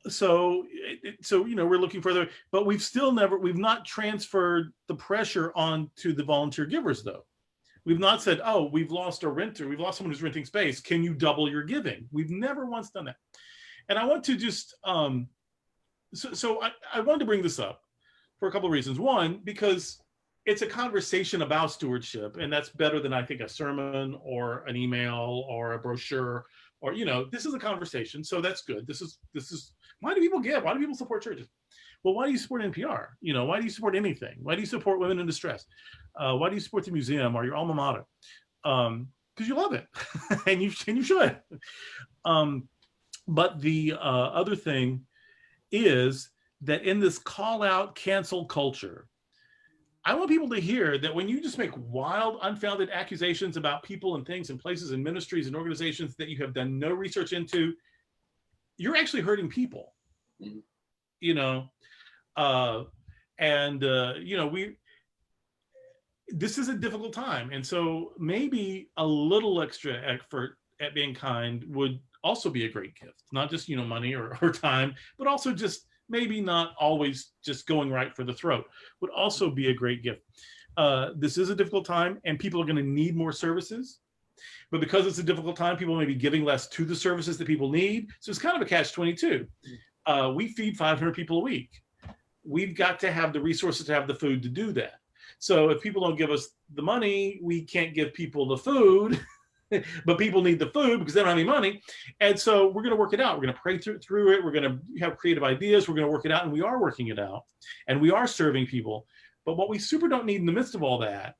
so we're looking further, but we've not transferred the pressure onto the volunteer givers though. We've not said, oh, we've lost a renter, we've lost someone who's renting space, can you double your giving? We've never once done that. And I want to just, I wanted to bring this up for a couple of reasons. One, because it's a conversation about stewardship, and that's better than I think a sermon or an email or a brochure, or, this is a conversation. So that's good. This is, why do people give? Why do people support churches? Well, why do you support NPR? Why do you support anything? Why do you support Women in Distress? Why do you support the museum or your alma mater? Because you love it, and you should. But the other thing is that in this call out cancel culture, I want people to hear that when you just make wild, unfounded accusations about people and things and places and ministries and organizations that you have done no research into, you're actually hurting people. This is a difficult time. And so maybe a little extra effort at being kind would also be a great gift, not just, money or time, but also just maybe not always just going right for the throat would also be a great gift. This is a difficult time and people are going to need more services, but because it's a difficult time, people may be giving less to the services that people need. So it's kind of a catch-22. We feed 500 people a week. We've got to have the resources to have the food to do that. So if people don't give us the money, we can't give people the food, but people need the food because they don't have any money. And so we're going to work it out. We're going to pray through it. We're going to have creative ideas. We're going to work it out, and we are working it out, and we are serving people. But what we super don't need in the midst of all that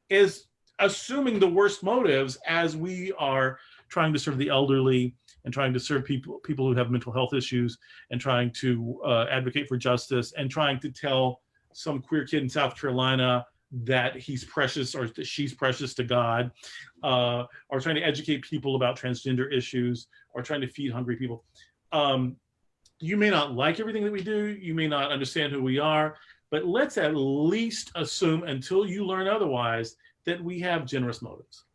is assuming the worst motives as we are trying to serve the elderly and trying to serve people who have mental health issues and trying to advocate for justice and trying to tell some queer kid in South Carolina that he's precious or that she's precious to God, or trying to educate people about transgender issues, or trying to feed hungry people. You may not like everything that we do, you may not understand who we are, but let's at least assume until you learn otherwise that we have generous motives.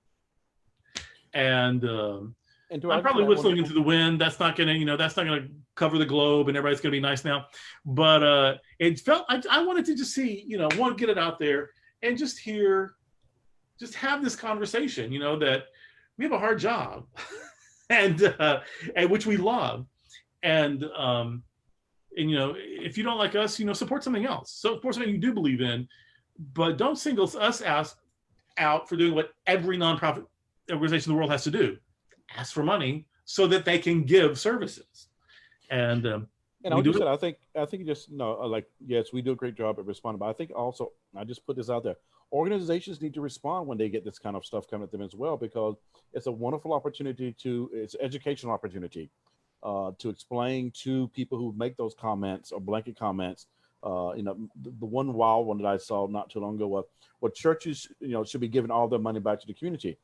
And I'm probably whistling into the wind. That's not gonna cover the globe and everybody's gonna be nice now. But it felt, I wanted to just see, one, get it out there and just have this conversation, that we have a hard job and which we love. And if you don't like us, support something else. So support something you do believe in, but don't single us out for doing what every nonprofit organization in the world has to do. Ask for money so that they can give services. And I think just yes, we do a great job at responding, but I think also, I just put this out there, organizations need to respond when they get this kind of stuff coming at them as well, because it's a wonderful opportunity it's an educational opportunity to explain to people who make those comments or blanket comments. The one wild one that I saw not too long ago was, well, churches, should be giving all their money back to the community.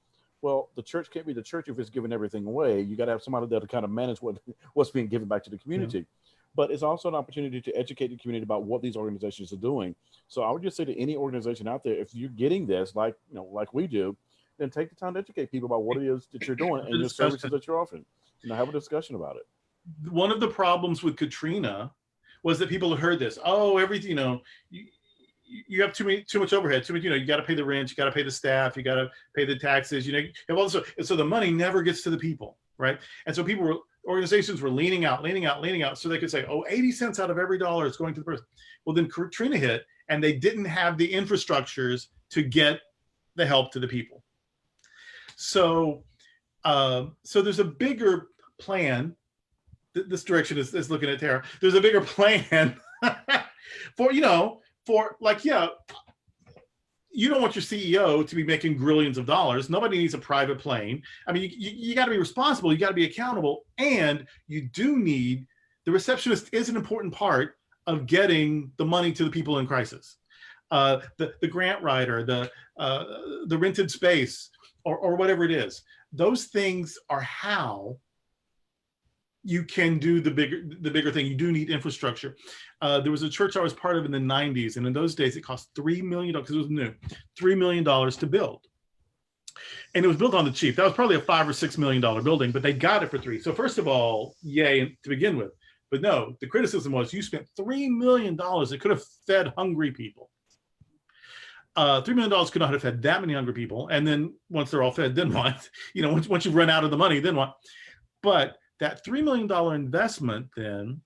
Well, the church can't be the church if it's giving everything away. You got to have somebody there to kind of manage what's being given back to the community. Yeah. But it's also an opportunity to educate the community about what these organizations are doing. So I would just say to any organization out there, if you're getting this, like we do, then take the time to educate people about what it is that you're doing and the services that you're offering. Have a discussion about it. One of the problems with Katrina was that people heard this. Oh, everything, you have too much overhead. You got to pay the rent, you got to pay the staff, you got to pay the taxes. You have also, so the money never gets to the people, right? And so organizations were leaning out, so they could say, oh, 80 cents out of every dollar is going to the person. Well, then Katrina hit, and they didn't have the infrastructures to get the help to the people. So there's a bigger plan. This direction is looking at Tara. There's a bigger plan for you don't want your CEO to be making grillions of dollars. Nobody needs a private plane. I mean, you got to be responsible. You got to be accountable. And you do need, the receptionist is an important part of getting the money to the people in crisis. The grant writer, the rented space, or whatever it is. Those things are how you can do the bigger thing. You do need infrastructure. There was a church I was part of in the 90s, and in those days it cost $3 million, because it was new, $3 million to build. And it was built on the cheap. That was probably a $5 or $6 million building, but they got it for $3 million. So first of all, yay to begin with. But no, the criticism was you spent $3 million. It could have fed hungry people. $3 million could not have fed that many hungry people. And then once they're all fed, then what? You know, once you run out of the money, then what? But that $3 million investment then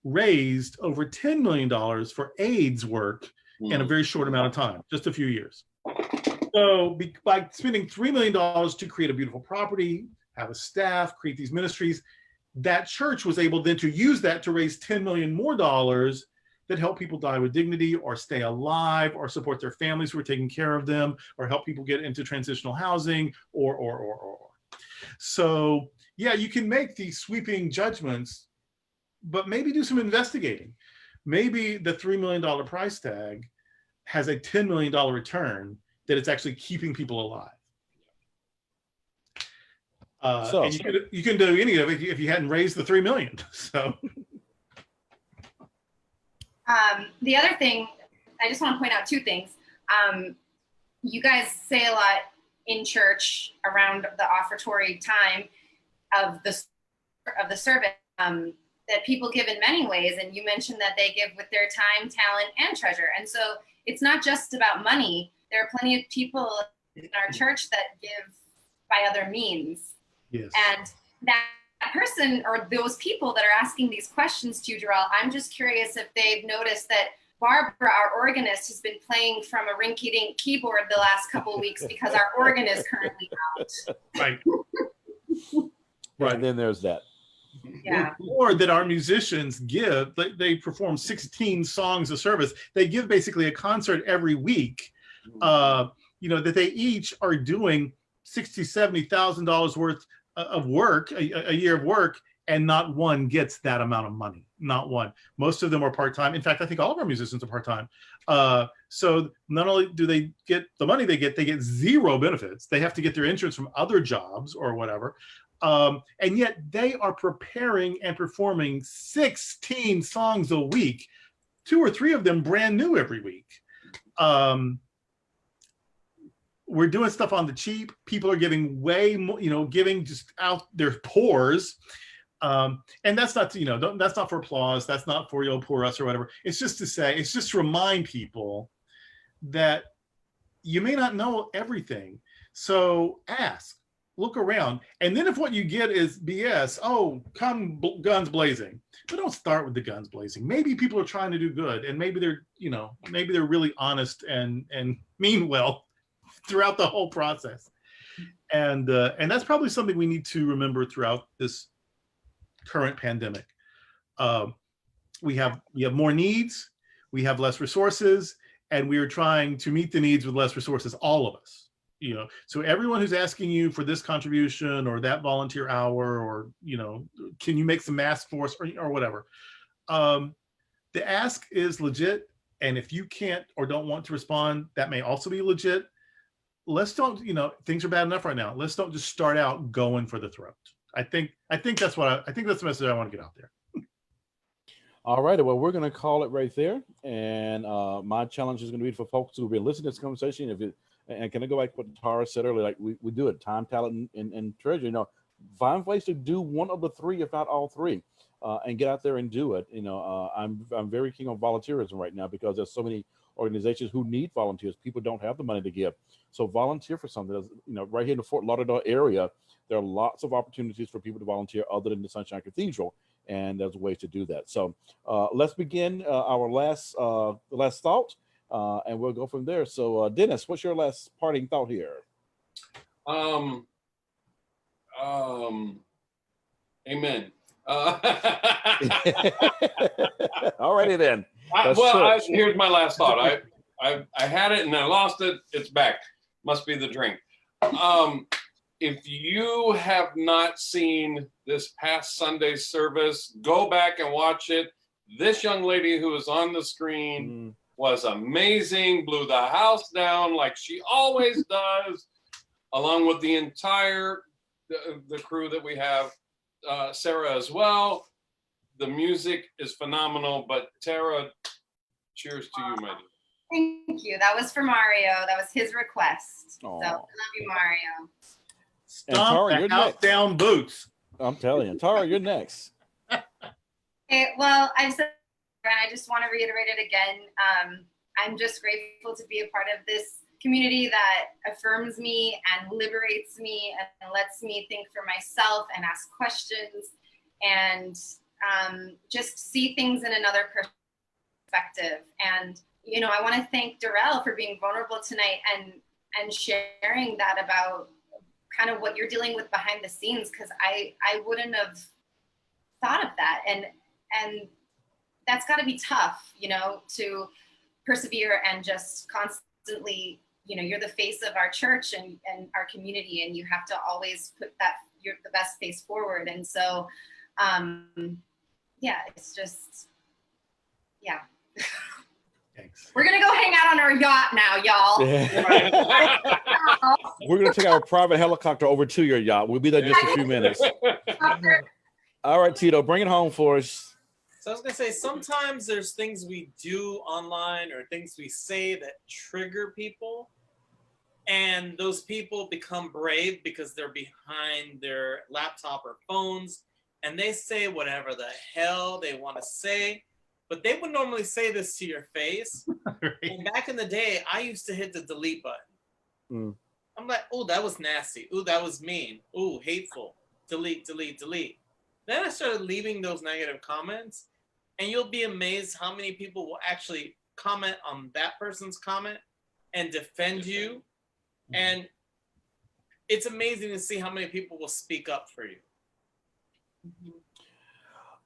raised over $10 million for AIDS work in a very short amount of time, just a few years. So by spending $3 million to create a beautiful property, have a staff, create these ministries, that church was able then to use that to raise $10 million more that help people die with dignity or stay alive or support their families who are taking care of them or help people get into transitional housing or. So yeah, you can make these sweeping judgments, but maybe do some investigating. Maybe the $3 million price tag has a $10 million return that it's actually keeping people alive. And you can do any of it if you hadn't raised the $3 million. So. The other thing, I just want to point out two things. You guys say a lot in church around the offertory time of the service that people give in many ways, and you mentioned that they give with their time, talent, and treasure. And so it's not just about money. There are plenty of people in our church that give by other means. Yes. And that person or those people that are asking these questions to you, Jarrell, I'm just curious if they've noticed that Barbara, our organist, has been playing from a rinky-dink keyboard the last couple of weeks because our organ is currently out. Right. Right. And then there's that. Yeah. Or that our musicians give, they perform 16 songs of service. They give basically a concert every week, you know, that they each are doing $60,000, $70,000 worth of work, a year of work, and not one gets that amount of money. Not one. Most of them are part-time. In fact, I think all of our musicians are part-time. So not only do they get the money they get zero benefits. They have to get their insurance from other jobs or whatever. And yet they are preparing and performing 16 songs a week, 2 or 3 of them brand new every week. We're doing stuff on the cheap. People are giving way more, you know, giving just out their pores. And that's not, you know, that's not for applause. That's not for, you know, poor us or whatever. It's just to say, it's just to remind people that you may not know everything. So ask, look around. And then if what you get is BS, oh, come guns blazing. But don't start with the guns blazing. Maybe people are trying to do good, and maybe they're, you know, maybe they're really honest and mean well throughout the whole process. And that's probably something we need to remember throughout this current pandemic. We have more needs, we have less resources, and we are trying to meet the needs with less resources, all of us. You know, so everyone who's asking you for this contribution or that volunteer hour, or, you know, can you make some masks for us or whatever. The ask is legit. And if you can't or don't want to respond, that may also be legit. Let's don't, you know, things are bad enough right now. Let's don't just start out going for the throat. I think that's what I think that's the message I want to get out there. All right. Well, we're going to call it right there. And my challenge is going to be for folks who have been listening to this conversation. And can I go back to what Tara said earlier? Like we do it, time, talent, and treasure. You know, find ways to do one of the 3, if not all 3, and get out there and do it. You know, I'm very keen on volunteerism right now because there's so many organizations who need volunteers. People don't have the money to give, so volunteer for something. You know, right here in the Fort Lauderdale area, there are lots of opportunities for people to volunteer other than the Sunshine Cathedral, and there's ways to do that. So let's begin our last thought. And we'll go from there. So, Dennis, what's your last parting thought here? Amen. Alrighty then. Here's my last thought. I had it and I lost it. It's back. Must be the drink. If you have not seen this past Sunday's service, go back and watch it. This young lady who is on the screen was amazing, blew the house down like she always does, along with the entire the crew that we have, Sarah as well. The music is phenomenal, but Tara, cheers to you, my dear. Thank you. That was for Mario. That was his request. Aw. So I love you, Mario. And Stomp Tara, the you're house next. down boots. I'm telling you, Tara, you're next. Okay, well, I've said, and I just want to reiterate it again. I'm just grateful to be a part of this community that affirms me and liberates me and lets me think for myself and ask questions and just see things in another perspective. And, you know, I want to thank Darrell for being vulnerable tonight and sharing that about kind of what you're dealing with behind the scenes, because I wouldn't have thought of that. And that's got to be tough, you know, to persevere and just constantly, you know, you're the face of our church and our community, and you have to always put that, you're the best face forward. And so, yeah, it's just, yeah. Thanks. We're going to go hang out on our yacht now, y'all. We're going to take our private helicopter over to your yacht. We'll be there in just a few minutes. All right, Tito, bring it home for us. So I was gonna say, sometimes there's things we do online or things we say that trigger people, and those people become brave because they're behind their laptop or phones, and they say whatever the hell they want to say, but they would normally say this to your face. And back in the day, I used to hit the delete button. Mm. I'm like, oh, that was nasty. Oh, that was mean. Oh, hateful. Delete, delete, delete. Then I started leaving those negative comments, and you'll be amazed how many people will actually comment on that person's comment and defend you. And it's amazing to see how many people will speak up for you.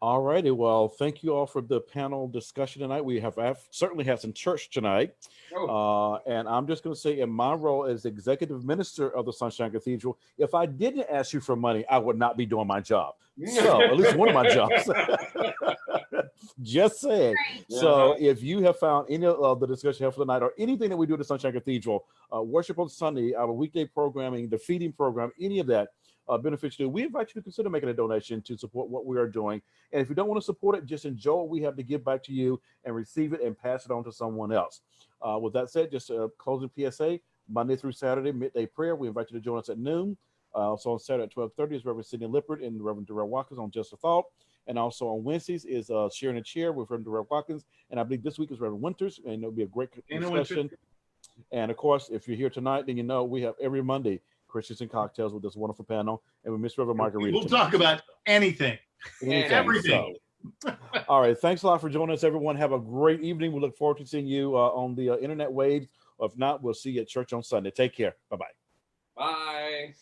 All righty. Well, thank you all for the panel discussion tonight. We have certainly had some church tonight. And I'm just going to say, in my role as executive minister of the Sunshine Cathedral, if I didn't ask you for money, I would not be doing my job. So, at least one of my jobs. Just saying. So, if you have found any of the discussion here for tonight or anything that we do at the Sunshine Cathedral, Worship on Sunday, our weekday programming, the feeding program, any of that, beneficial, we invite you to consider making a donation to support what we are doing. And if you don't want to support it, just enjoy what we have to give back to you and receive it and pass it on to someone else. With that said, just a closing PSA, Monday through Saturday, midday prayer. We invite you to join us at noon. Also on Saturday at 12:30 is Reverend Sidney Lippert and Reverend Darrell Watkins on Just a Thought. And also on Wednesdays is Sharing a Chair with Reverend Darrell Watkins. And I believe this week is Reverend Winters, and it'll be a great discussion. And of course, if you're here tonight, then you know we have every Monday Christians and Cocktails with this wonderful panel, and we miss Reverend Margarita. We'll talk about anything. Everything. So, all right. Thanks a lot for joining us, everyone. Have a great evening. We look forward to seeing you on the internet waves. Or if not, we'll see you at church on Sunday. Take care. Bye-bye. Bye.